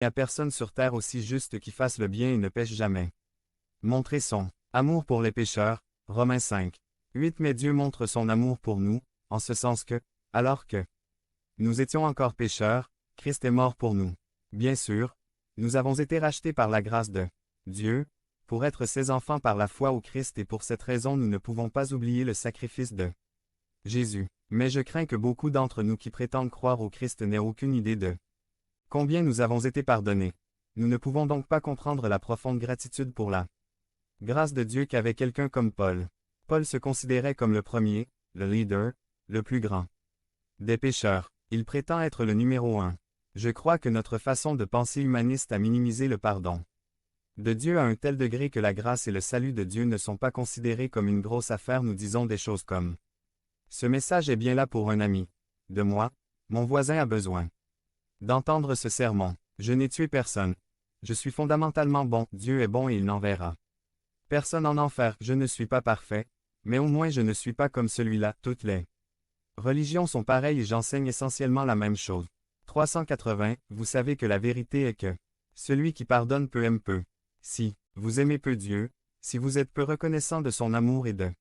n'y a personne sur terre aussi juste qui fasse le bien et ne pêche jamais. Montrer son amour pour les pécheurs, Romains 5. 8. Mais Dieu montre son amour pour nous, en ce sens que, alors que nous étions encore pécheurs, Christ est mort pour nous. Bien sûr, nous avons été rachetés par la grâce de Dieu, pour être ses enfants par la foi au Christ et pour cette raison nous ne pouvons pas oublier le sacrifice de Jésus. Mais je crains que beaucoup d'entre nous qui prétendent croire au Christ n'aient aucune idée de combien nous avons été pardonnés. Nous ne pouvons donc pas comprendre la profonde gratitude pour la grâce de Dieu qu'avait quelqu'un comme Paul. Paul se considérait comme le premier, le leader, le plus grand des pécheurs. Il prétend être le numéro 1. Je crois que notre façon de penser humaniste a minimisé le pardon de Dieu à un tel degré que la grâce et le salut de Dieu ne sont pas considérés comme une grosse affaire. Nous disons des choses comme: ce message est bien là pour un ami. De moi, mon voisin a besoin d'entendre ce sermon. Je n'ai tué personne. Je suis fondamentalement bon. Dieu est bon et il n'enverra personne en enfer. Je ne suis pas parfait, mais au moins je ne suis pas comme celui-là. Toutes les religions sont pareilles et j'enseigne essentiellement la même chose. 380. Vous savez que la vérité est que celui qui pardonne peu aime peu. Si vous aimez peu Dieu, si vous êtes peu reconnaissant de son amour et de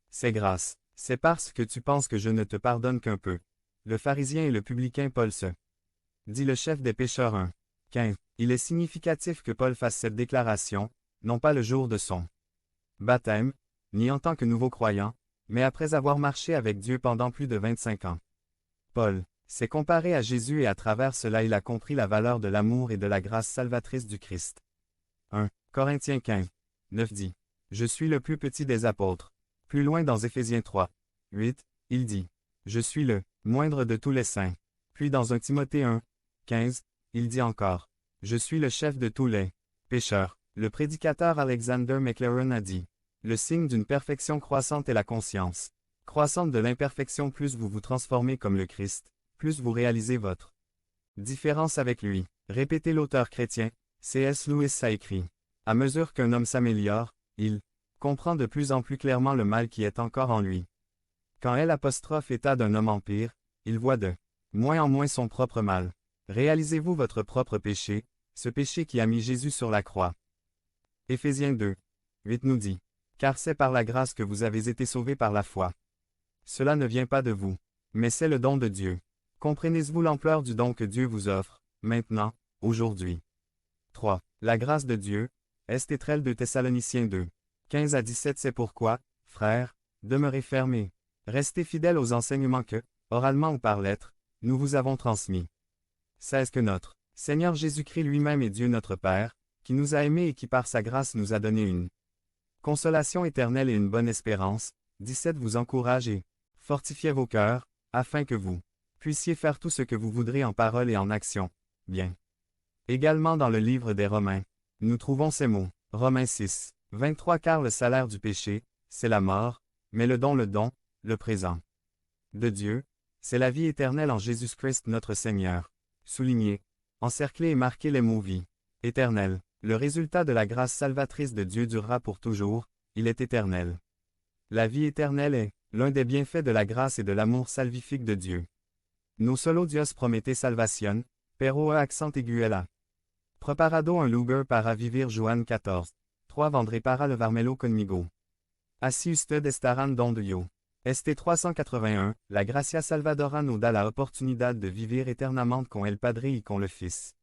ses grâces, c'est parce que tu penses que je ne te pardonne qu'un peu. Le pharisien et le publicain Paul se dit le chef des pécheurs 1. 15. Il est significatif que Paul fasse cette déclaration, non pas le jour de son baptême, ni en tant que nouveau croyant, mais après avoir marché avec Dieu pendant plus de 25 ans. Paul s'est comparé à Jésus et à travers cela il a compris la valeur de l'amour et de la grâce salvatrice du Christ. 1 Corinthiens 15. 9 dit: Je suis le plus petit des apôtres. Plus loin dans Éphésiens 3. 8, il dit: Je suis le moindre de tous les saints. Puis dans 1 Timothée 1. 15, il dit encore: Je suis le chef de tous les pécheurs. Le prédicateur Alexander McLaren a dit: Le signe d'une perfection croissante est la conscience croissante de l'imperfection. Plus vous vous transformez comme le Christ, plus vous réalisez votre différence avec lui. Répétez l'auteur chrétien, C.S. Lewis a écrit: À mesure qu'un homme s'améliore, il comprend de plus en plus clairement le mal qui est encore en lui. Quand l'état d'un homme empire, il voit de moins en moins son propre mal. Réalisez-vous votre propre péché, ce péché qui a mis Jésus sur la croix. Éphésiens 2. 8 nous dit: Car c'est par la grâce que vous avez été sauvés par la foi. Cela ne vient pas de vous, mais c'est le don de Dieu. Comprenez-vous l'ampleur du don que Dieu vous offre, maintenant, aujourd'hui? 3. La grâce de Dieu, Est-elle de Thessaloniciens 2. 15 à 17. C'est pourquoi, frères, demeurez fermés. Restez fidèles aux enseignements que, oralement ou par lettre, nous vous avons transmis. 16 Que notre Seigneur Jésus-Christ lui-même est Dieu notre Père, qui nous a aimés et qui par sa grâce nous a donné une consolation éternelle et une bonne espérance. 17 Vous encourage et fortifiez vos cœurs, afin que vous puissiez faire tout ce que vous voudrez en parole et en action. Bien. Également dans le livre des Romains, nous trouvons ces mots. Romains 6. 23 Car le salaire du péché, c'est la mort, mais le don, le présent de Dieu, c'est la vie éternelle en Jésus-Christ notre Seigneur. Souligné, encerclé et marqué les mots vie éternelle. Le résultat de la grâce salvatrice de Dieu durera pour toujours, il est éternel. La vie éternelle est l'un des bienfaits de la grâce et de l'amour salvifique de Dieu. Nos solo Dios promete salvación, pero a accent aigu la. Preparado un lugar para vivir Juan 14. 3 Vendré para le Varmelo conmigo. Así usted estarán donde yo. Este 381, la gracia salvadora nos da la oportunidad de vivir éternamente con el Padre y con le Fils.